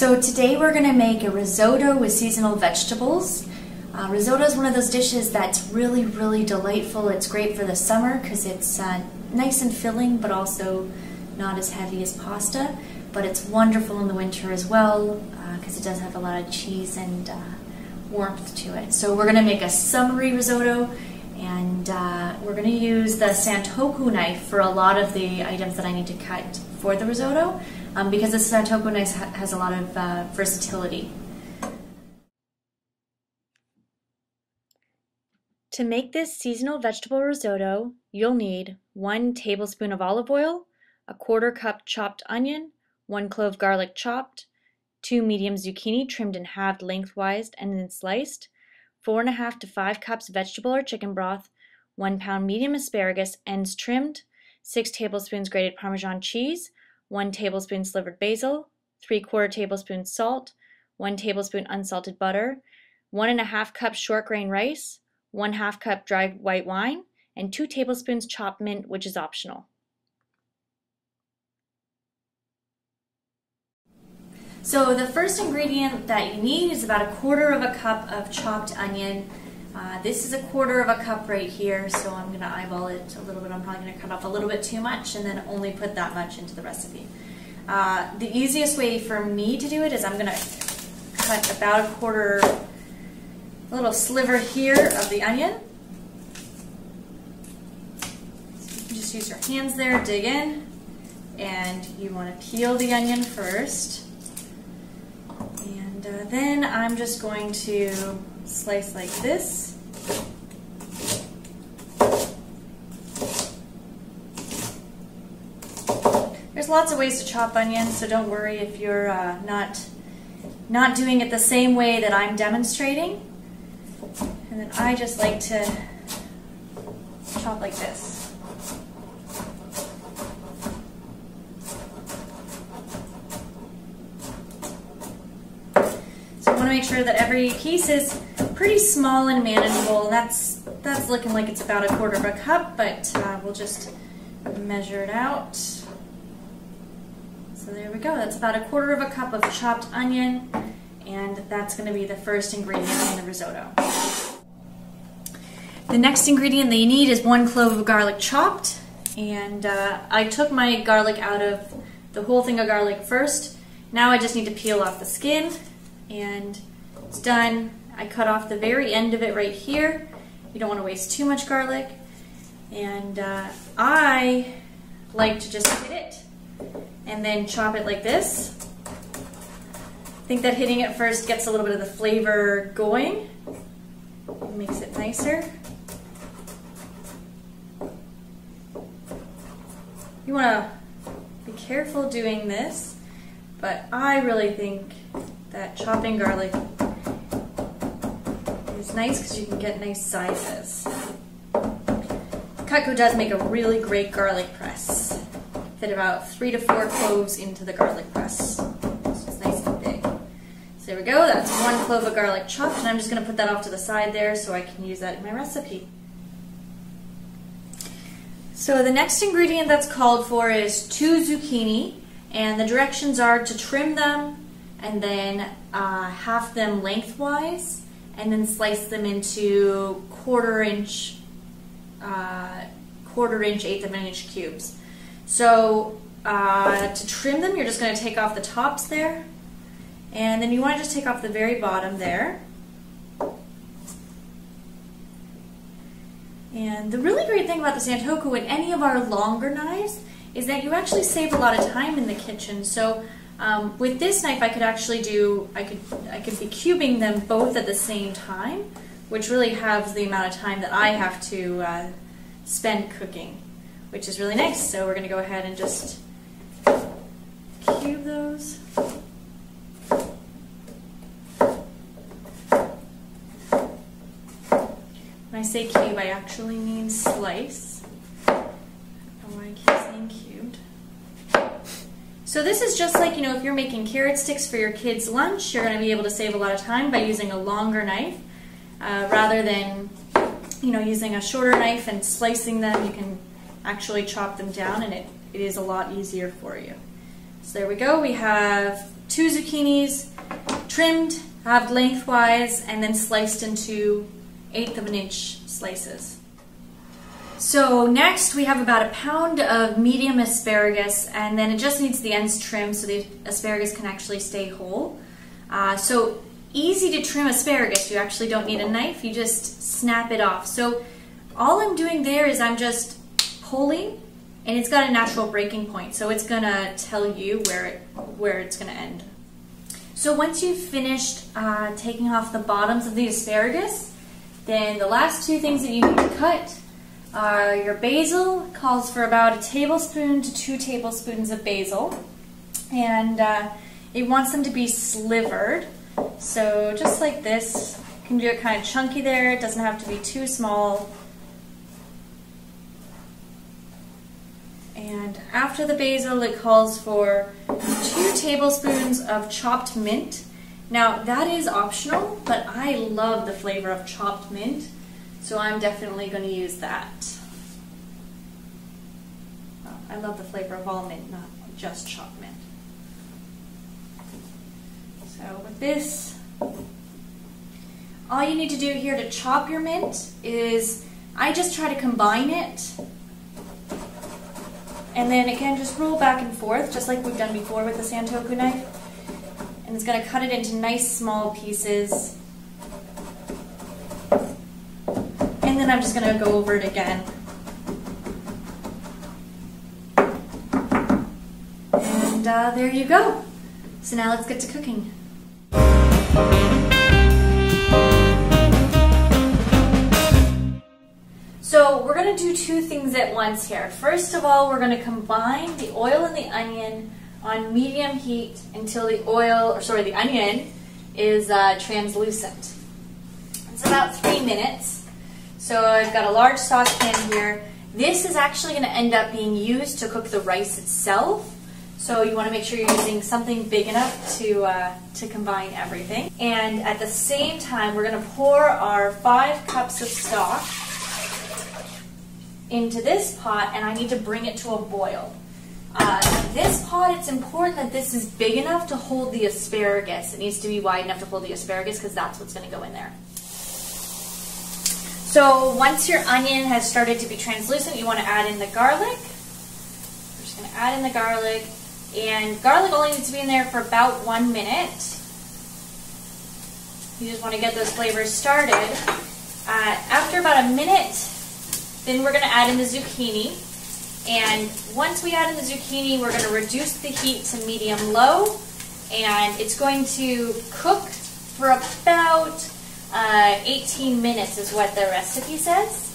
So today we're going to make a risotto with seasonal vegetables. Risotto is one of those dishes that's really delightful. It's great for the summer because it's nice and filling, but also not as heavy as pasta. But it's wonderful in the winter as well because it does have a lot of cheese and warmth to it. So we're going to make a summery risotto, and we're going to use the Santoku knife for a lot of the items that I need to cut for the risotto because the Santoku knife has a lot of versatility. To make this seasonal vegetable risotto, you'll need 1 tablespoon of olive oil, a 1/4 cup chopped onion, 1 clove garlic chopped, 2 medium zucchini trimmed and halved lengthwise and then sliced, 4.5 to 5 cups vegetable or chicken broth, 1 pound medium asparagus, ends trimmed, 6 tablespoons grated Parmesan cheese, 1 tablespoon slivered basil, 3/4 tablespoon salt, 1 tablespoon unsalted butter, 1.5 cups short grain rice, 1/2 cup dry white wine, and 2 tablespoons chopped mint, which is optional. So the first ingredient that you need is about 1/4 cup of chopped onion. This is 1/4 cup right here, so I'm going to eyeball it a little bit. I'm probably going to cut off a little bit too much and then only put that much into the recipe. The easiest way for me to do it is I'm going to cut about a little sliver here of the onion. So you can just use your hands there, dig in, and you want to peel the onion first. And then I'm just going to slice like this. There's lots of ways to chop onions, so don't worry if you're not doing it the same way that I'm demonstrating. And then I just like to chop like this. So I want to make sure that every piece is pretty small and manageable. That's looking like it's about 1/4 cup, but we'll just measure it out. So there we go. That's about 1/4 cup of chopped onion, and that's going to be the first ingredient in the risotto. The next ingredient that you need is 1 clove of garlic chopped, and I took my garlic out of the whole thing of garlic first. Now I just need to peel off the skin, and it's done. I cut off the very end of it right here. You don't want to waste too much garlic, and I like to just hit it and then chop it like this. I think that hitting it first gets a little bit of the flavor going. It makes it nicer. You want to be careful doing this, but I really think that chopping garlic is nice because you can get nice sizes. CUTCO does make a really great garlic press. Fit about 3 to 4 cloves into the garlic press. So it's nice and big. So there we go, that's 1 clove of garlic chopped, and I'm just going to put that off to the side there so I can use that in my recipe. So the next ingredient that's called for is 2 zucchini, and the directions are to trim them and then half them lengthwise and then slice them into 1/4 inch, 1/8 of an inch cubes. So to trim them, you're just going to take off the tops there, and then you want to just take off the very bottom there. And the really great thing about the Santoku and any of our longer knives is that you actually save a lot of time in the kitchen. So with this knife, I could actually I could be cubing them both at the same time, which really halves the amount of time that I have to spend cooking, which is really nice. So we're going to go ahead and just cube those. When I say cube, I actually mean slice. I don't know why I keep saying cubed. So this is just like, if you're making carrot sticks for your kids' lunch, you're going to be able to save a lot of time by using a longer knife rather than, using a shorter knife and slicing them. You can actually chop them down, and it is a lot easier for you. So there we go. We have 2 zucchinis, trimmed, halved lengthwise, and then sliced into 1/8 of an inch slices. So next we have about 1 pound of medium asparagus, and then it just needs the ends trimmed so the asparagus can actually stay whole. So easy to trim asparagus. You actually don't need a knife, you just snap it off. So all I'm doing there is I'm just pulling, and it's got a natural breaking point, so it's gonna tell you where it's gonna end. So once you've finished taking off the bottoms of the asparagus, then the last 2 things that you need to cut are your basil. Calls for about 1 tablespoon to 2 tablespoons of basil, and it wants them to be slivered. So just like this, you can do it kind of chunky there. It doesn't have to be too small. And after the basil, it calls for 2 tablespoons of chopped mint. Now that is optional, but I love the flavor of chopped mint, so I'm definitely going to use that. Well, I love the flavor of all mint, not just chopped mint. So with this, all you need to do here to chop your mint is, I just try to combine it, and then again just roll back and forth just like we've done before with the Santoku knife, and it's going to cut it into nice small pieces, and then I'm just going to go over it again. And there you go. So now let's get to cooking. So we're going to do 2 things at once here. First of all, we're going to combine the oil and the onion on medium heat until the onion is translucent. It's about 3 minutes. So I've got a large saucepan here. This is actually going to end up being used to cook the rice itself. So you want to make sure you're using something big enough to combine everything. And at the same time, we're going to pour our 5 cups of stock into this pot, and I need to bring it to a boil. This pot, it's important that this is big enough to hold the asparagus. It needs to be wide enough to hold the asparagus because that's what's going to go in there. So once your onion has started to be translucent, you want to add in the garlic. We're just going to add in the garlic. And garlic only needs to be in there for about 1 minute. You just want to get those flavors started. After about 1 minute, then we're going to add in the zucchini. And once we add in the zucchini, we're going to reduce the heat to medium-low. And it's going to cook for about 18 minutes is what the recipe says.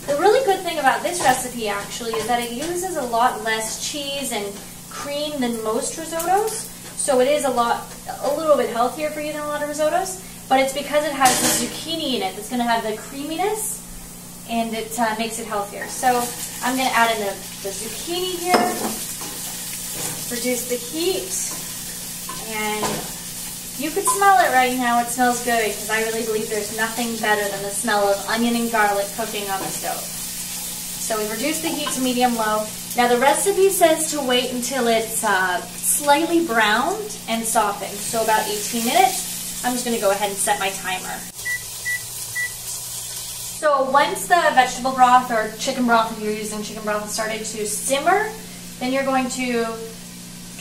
The really good thing about this recipe actually is that it uses a lot less cheese and cream than most risottos, so it is a little bit healthier for you than a lot of risottos, but it's because it has the zucchini in it that's going to have the creaminess, and it makes it healthier. So I'm going to add in the zucchini here, reduce the heat, and you could smell it right now. It smells good because I really believe there's nothing better than the smell of onion and garlic cooking on the stove. So we reduce the heat to medium-low. Now the recipe says to wait until it's slightly browned and softened, so about 18 minutes. I'm just going to go ahead and set my timer. So once the vegetable broth or chicken broth, if you're using chicken broth, has started to simmer, then you're going to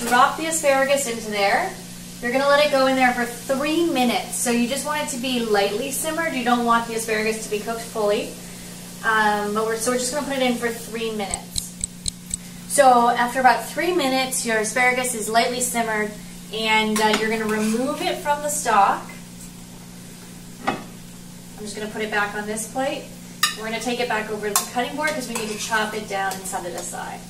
drop the asparagus into there. You're going to let it go in there for 3 minutes. So you just want it to be lightly simmered. You don't want the asparagus to be cooked fully. So we're just going to put it in for 3 minutes. So after about 3 minutes, your asparagus is lightly simmered, and you're going to remove it from the stock. I'm just going to put it back on this plate. We're going to take it back over to the cutting board because we need to chop it down and set it aside.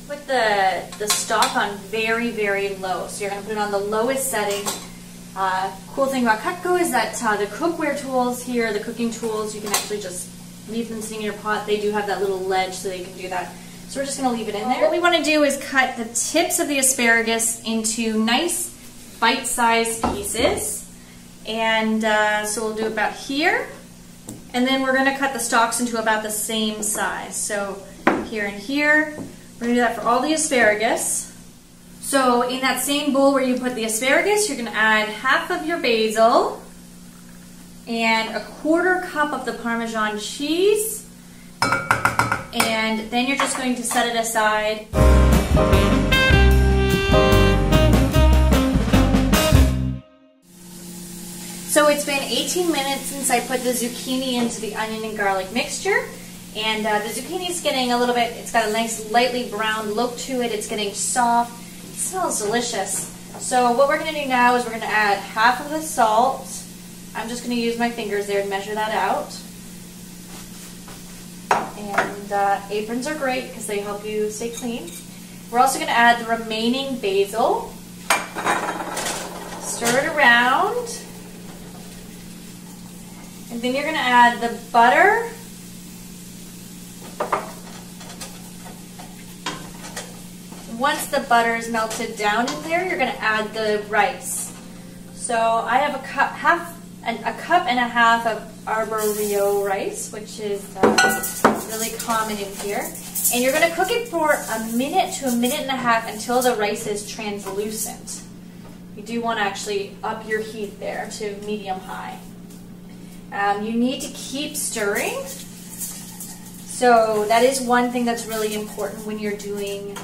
Put the stock on very, very low. So you're going to put it on the lowest setting. Cool thing about CUTCO is that the cookware tools here, the cooking tools, you can actually just leave them sitting in your pot. They do have that little ledge so they can do that. So we're just going to leave it in there. What we want to do is cut the tips of the asparagus into nice bite-sized pieces. And so we'll do about here. And then we're going to cut the stalks into about the same size. So here and here. We're going to do that for all the asparagus. So in that same bowl where you put the asparagus, you're going to add half of your basil and a 1/4 cup of the Parmesan cheese. And then you're just going to set it aside. So it's been 18 minutes since I put the zucchini into the onion and garlic mixture. And the zucchini is getting a little bit, it's got a nice lightly brown look to it. It's getting soft. It smells delicious. So what we're going to do now is we're going to add half of the salt. I'm just going to use my fingers there to measure that out. And aprons are great because they help you stay clean. We're also going to add the remaining basil. Stir it around. And then you're going to add the butter. Once the butter is melted down in there, you're going to add the rice. So I have a cup and a half of arborio rice, which is really common in here. And you're going to cook it for a minute to a minute and a half until the rice is translucent. You do want to actually up your heat there to medium-high. You need to keep stirring. So that is one thing that's really important when you're doing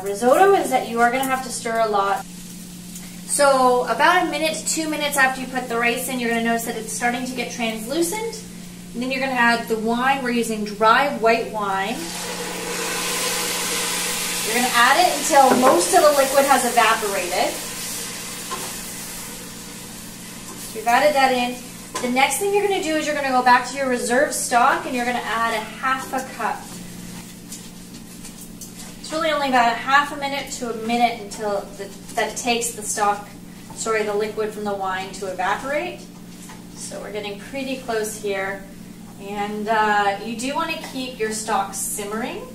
risotto, is that you are going to have to stir a lot. So about a minute to 2 minutes after you put the rice in, you're going to notice that it's starting to get translucent. And then you're going to add the wine. We're using dry white wine. You're going to add it until most of the liquid has evaporated. So you've added that in. The next thing you're going to do is you're going to go back to your reserve stock and you're going to add a half a cup. It's really only about a half a minute to a minute until that takes the liquid from the wine to evaporate. So we're getting pretty close here. And you do want to keep your stock simmering.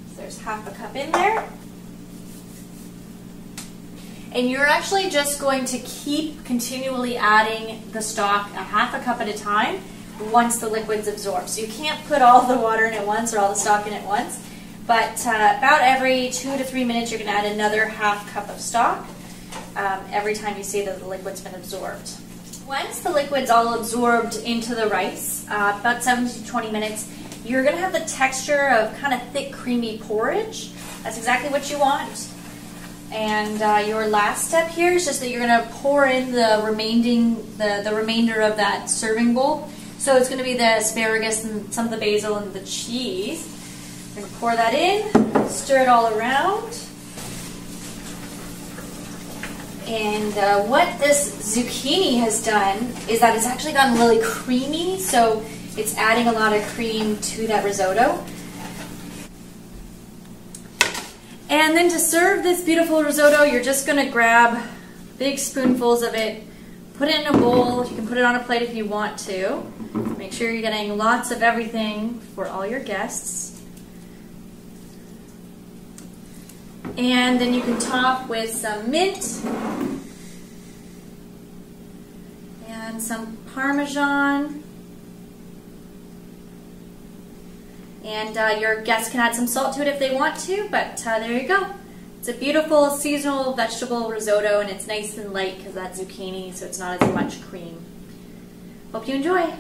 So there's half a cup in there. And you're actually just going to keep continually adding the stock a half a cup at a time once the liquid's absorbed. So you can't put all the water in at once or all the stock in at once, but about every 2 to 3 minutes you're going to add another half cup of stock every time you see that the liquid's been absorbed. Once the liquid's all absorbed into the rice, about 17 to 20 minutes, you're going to have the texture of kind of thick, creamy porridge. That's exactly what you want. And your last step here is just that you're going to pour in the remainder of that serving bowl. So it's going to be the asparagus and some of the basil and the cheese. You're going to pour that in, stir it all around. And what this zucchini has done is that it's actually gotten really creamy, so it's adding a lot of cream to that risotto. And then to serve this beautiful risotto, you're just going to grab big spoonfuls of it, put it in a bowl. You can put it on a plate if you want to. Make sure you're getting lots of everything for all your guests. And then you can top with some mint and some Parmesan. And your guests can add some salt to it if they want to, but there you go. It's a beautiful seasonal vegetable risotto, and it's nice and light because that's zucchini, so it's not as much cream. Hope you enjoy.